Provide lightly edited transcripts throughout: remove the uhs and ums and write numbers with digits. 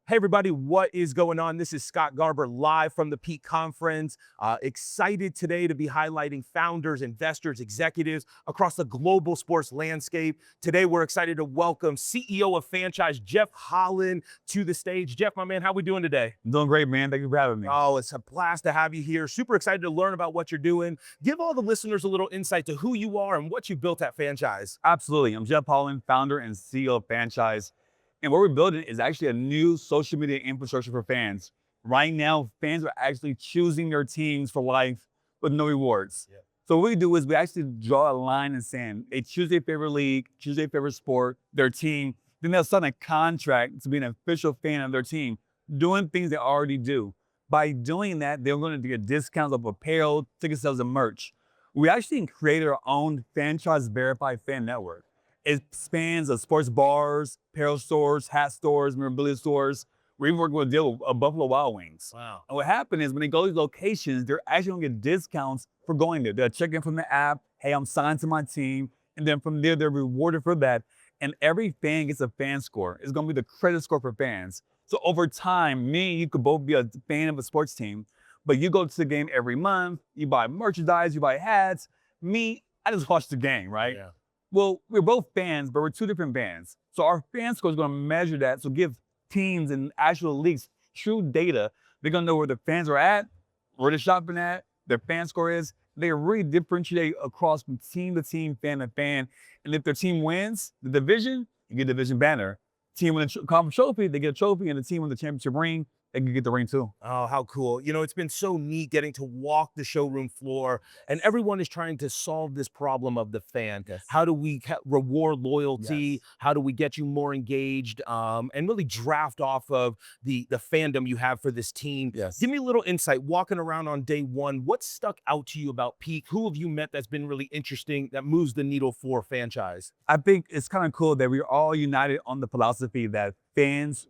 Hey everybody, what is going on? This is Scott Garber live from the Peak Conference. Excited today to be highlighting founders, investors, executives across the global sports landscape. Today we're excited to welcome CEO of Fanchize, Jeff Holland, to the stage. Jeff, my man, how we doing today? I'm doing great, man. Thank you for having me. Oh, it's a blast to have you here. Super excited to learn about what you're doing. Give all the listeners a little insight to who you are and what you built at Fanchize. Absolutely. I'm Jeff Holland, founder and CEO of Fanchize. And what we're building is actually a new social media infrastructure for fans. Right now, fans are actually choosing their teams for life with no rewards. Yeah. So what we do is we actually draw a line in the sand. They choose their favorite league, choose their favorite sport, their team. Then they'll sign a contract to be an official fan of their team, doing things they already do. By doing that, they're going to get discounts of apparel, ticket sales, and merch. We actually created our own Fanchize Verified Fan Network. It spans the sports bars, apparel stores, hat stores, memorabilia stores. We're even working with a deal with Buffalo Wild Wings. Wow. And what happened is when they go to these locations, they're actually gonna get discounts for going there. They'll check in from the app, hey, I'm signed to my team. And then from there, they're rewarded for that. And every fan gets a fan score. It's gonna be the credit score for fans. So over time, me and you could both be a fan of a sports team, but you go to the game every month, you buy merchandise, you buy hats. Me, I just watch the game, right? Yeah. Well, we're both fans, but we're two different fans. So our fan score is going to measure that. So give teams and actual leagues true data. They're going to know where the fans are at, where they're shopping at, their fan score is. They really differentiate across from team to team, fan to fan. And if their team wins the division, you get a division banner. Team wins a conference trophy, they get a trophy, and the team wins the championship ring, they can get the ring too. Oh, how cool. You know, it's been so neat getting to walk the showroom floor, and everyone is trying to solve this problem of the fan. Yes. How do we reward loyalty? Yes. How do we get you more engaged, and really draft off of the fandom you have for this team? Yes. Give me a little insight. Walking around on day one, what stuck out to you about Peak? Who have you met that's been really interesting that moves the needle for Fanchize? I think it's kind of cool that we're all united on the philosophy that fans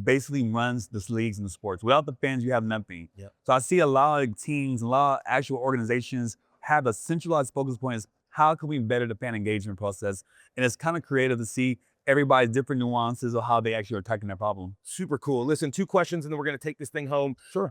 basically runs the leagues and the sports. Without the fans, you have nothing. Yep. So I see a lot of teams, a lot of actual organizations have a centralized focus point is how can we better the fan engagement process? And it's kind of creative to see everybody's different nuances of how they actually are attacking that problem. Super cool. Listen, two questions, and then we're going to take this thing home. Sure.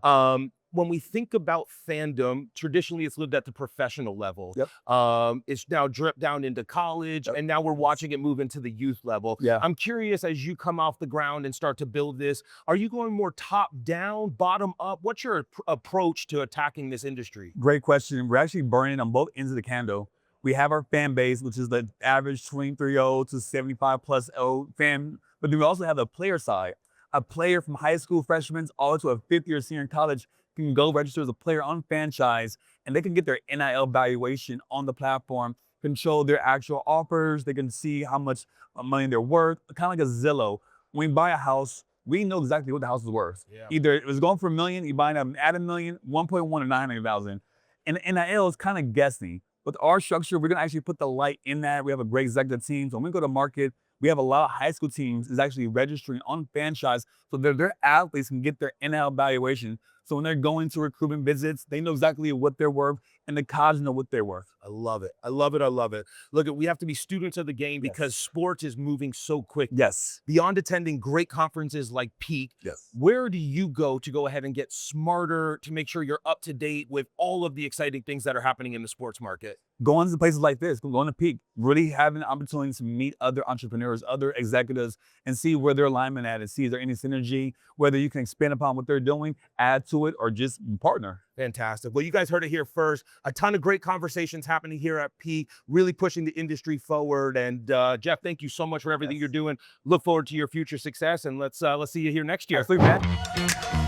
When we think about fandom, traditionally it's lived at the professional level. Yep. It's now dripped down into college, Yep. and now we're watching it move into the youth level. Yeah. I'm curious, as you come off the ground and start to build this, are you going more top down, bottom up? What's your approach to attacking this industry? Great question. We're actually burning on both ends of the candle. We have our fan base, which is the average 23-year-old to 75+ fan, but then we also have the player side. A player from high school freshmen all the way to a fifth year senior in college can go register as a player on Fanchize, and they can get their NIL valuation on the platform, control their actual offers. They can see how much money they're worth, kind of like a Zillow. When we buy a house, we know exactly what the house is worth. Yeah. Either it was going for $1 million, you buy it at $1 million, 1.1 or 900,000. And NIL is kind of guessing. With our structure, we're gonna actually put the light in that. We have a great executive team. So when we go to market, we have a lot of high school teams is actually registering on Fanchize so that their athletes can get their NIL valuation. So when they're going to recruitment visits, they know exactly what they're worth and the college know what they're worth. I love it. I love it. I love it. Look, we have to be students of the game because sports is moving so quick. Yes. Beyond attending great conferences like Peak, Yes. where do you go ahead and get smarter to make sure you're up to date with all of the exciting things that are happening in the sports market? Going to places like this, going to Peak, really having an opportunity to meet other entrepreneurs, other executives, and see where their alignment at and see is there any synergy, whether you can expand upon what they're doing, add to it, or just partner. Fantastic. Well, you guys heard it here first. A ton of great conversations happening here at Peak, really pushing the industry forward. And Jeff, thank you so much for everything you're doing. Look forward to your future success, and let's see you here next year. Absolutely, man.